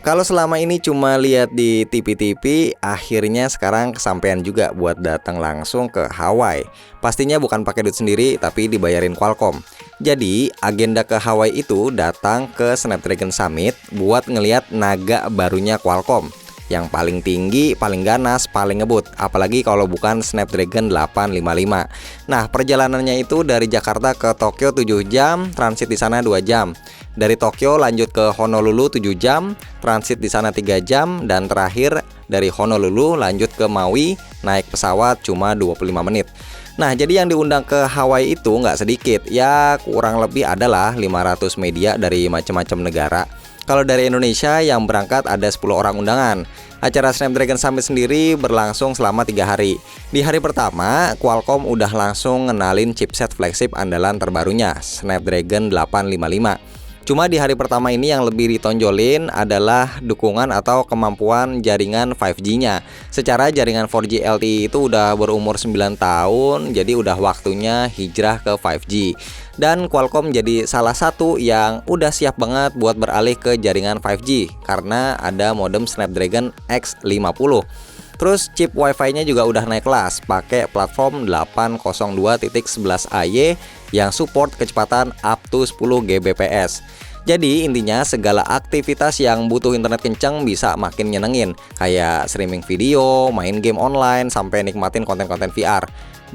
Kalau selama ini cuma lihat di TV-TV, akhirnya sekarang kesampaian juga buat datang langsung ke Hawaii. Pastinya bukan pakai duit sendiri, tapi dibayarin Qualcomm. Jadi, agenda ke Hawaii itu datang ke Snapdragon Summit buat ngeliat naga barunya Qualcomm. Yang paling tinggi, paling ganas, paling ngebut. Apalagi kalau bukan Snapdragon 855. Nah, perjalanannya itu dari Jakarta ke Tokyo 7 jam, transit di sana 2 jam. Dari Tokyo lanjut ke Honolulu 7 jam, transit di sana 3 jam, dan terakhir dari Honolulu lanjut ke Maui, naik pesawat cuma 25 menit. Nah, jadi yang diundang ke Hawaii itu nggak sedikit, ya kurang lebih adalah 500 media dari macam-macam negara. Kalau dari Indonesia yang berangkat ada 10 orang undangan. Acara Snapdragon Summit sendiri berlangsung selama 3 hari. Di hari pertama, Qualcomm udah langsung ngenalin chipset flagship andalan terbarunya, Snapdragon 855. Cuma di hari pertama ini yang lebih ditonjolin adalah dukungan atau kemampuan jaringan 5G-nya. Secara jaringan 4G LTE itu udah berumur 9 tahun, jadi udah waktunya hijrah ke 5G. Dan Qualcomm jadi salah satu yang udah siap banget buat beralih ke jaringan 5G karena ada modem Snapdragon X50. Terus chip Wi-Fi-nya juga udah naik kelas, pakai platform 802.11ay yang support kecepatan up to 10 Gbps. Jadi intinya segala aktivitas yang butuh internet kenceng bisa makin nyenengin, kayak streaming video, main game online, sampai nikmatin konten-konten VR.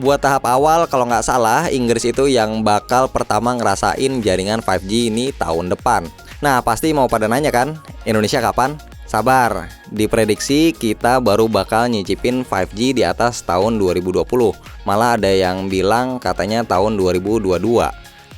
Buat tahap awal kalau nggak salah, Inggris itu yang bakal pertama ngerasain jaringan 5G ini tahun depan. Nah, pasti mau pada nanya kan, Indonesia kapan? Sabar, diprediksi kita baru bakal nyicipin 5G di atas tahun 2020. Malah ada yang bilang katanya tahun 2022.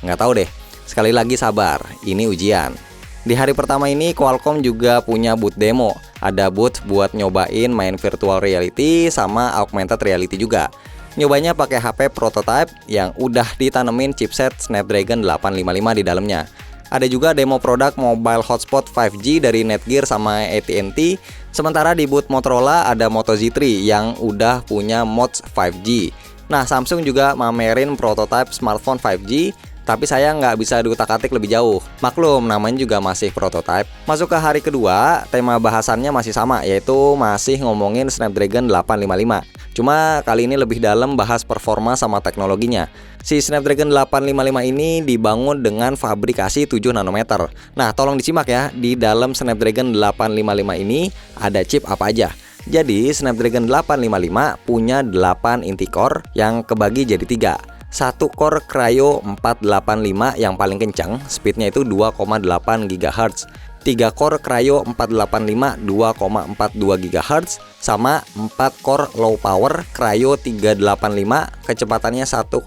Nggak tahu deh, sekali lagi sabar, ini ujian. Di hari pertama ini Qualcomm juga punya booth demo. Ada booth buat nyobain main virtual reality sama augmented reality juga. Nyobanya pakai HP prototype yang udah ditanemin chipset Snapdragon 855 di dalamnya. Ada juga demo produk mobile hotspot 5G dari Netgear sama AT&T. Sementara di booth Motorola ada Moto Z3 yang udah punya mods 5G. Nah, Samsung juga mamerin prototype smartphone 5G, tapi saya nggak bisa diutak-atik lebih jauh. Maklum, namanya juga masih prototype. Masuk ke hari kedua, tema bahasannya masih sama, yaitu masih ngomongin Snapdragon 855. Cuma kali ini lebih dalam bahas performa sama teknologinya. Si Snapdragon 855 ini dibangun dengan fabrikasi 7 nanometer. Nah, tolong disimak ya, di dalam Snapdragon 855 ini ada chip apa aja. Jadi, Snapdragon 855 punya 8 inti core yang kebagi jadi 3. Satu core Kryo 485 yang paling kencang, speednya itu 2,8 GHz. 3 core Kryo 485 2,42 GHz sama 4 core low power Kryo 385 kecepatannya 1,84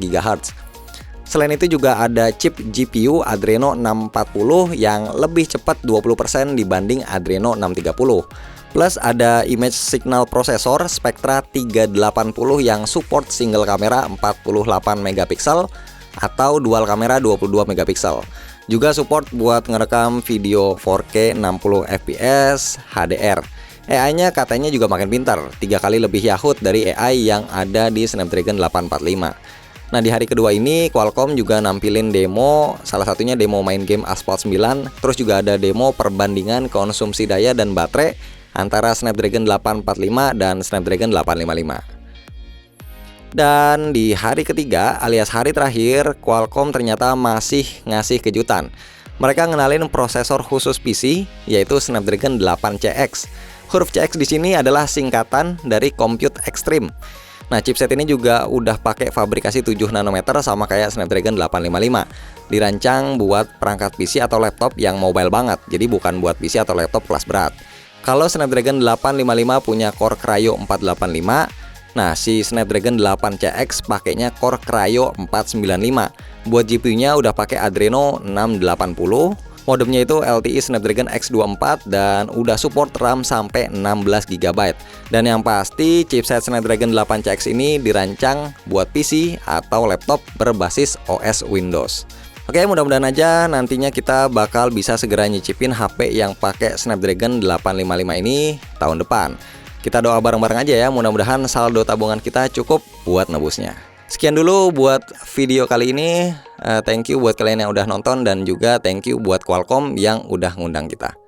GHz. Selain itu juga ada chip GPU Adreno 640 yang lebih cepat 20% dibanding Adreno 630. Plus ada image signal processor Spectra 380 yang support single kamera 48 megapiksel atau dual kamera 22 megapiksel. Juga support buat ngerekam video 4K 60 fps HDR. AI-nya katanya juga makin pintar, 3 kali lebih yahut dari AI yang ada di Snapdragon 845. Nah, di hari kedua ini Qualcomm juga nampilin demo, salah satunya demo main game Asphalt 9, terus juga ada demo perbandingan konsumsi daya dan baterai antara Snapdragon 845 dan Snapdragon 855. Dan di hari ketiga alias hari terakhir, Qualcomm ternyata masih ngasih kejutan. Mereka ngenalin prosesor khusus PC yaitu Snapdragon 8CX. Huruf CX di sini adalah singkatan dari Compute Extreme. Nah, chipset ini juga udah pakai fabrikasi 7 nanometer sama kayak Snapdragon 855. Dirancang buat perangkat PC atau laptop yang mobile banget, jadi bukan buat PC atau laptop kelas berat. Kalau Snapdragon 855 punya core Kryo 485, nah, si Snapdragon 8CX pakainya core Kryo 495. Buat GPU-nya udah pakai Adreno 680. Modemnya itu LTE Snapdragon X24 dan udah support RAM sampai 16 GB. Dan yang pasti chipset Snapdragon 8CX ini dirancang buat PC atau laptop berbasis OS Windows. Oke, mudah-mudahan aja nantinya kita bakal bisa segera nyicipin HP yang pakai Snapdragon 855 ini tahun depan. Kita doa bareng-bareng aja ya, mudah-mudahan saldo tabungan kita cukup buat nebusnya. Sekian dulu buat video kali ini. Thank you buat kalian yang udah nonton dan juga thank you buat Qualcomm yang udah ngundang kita.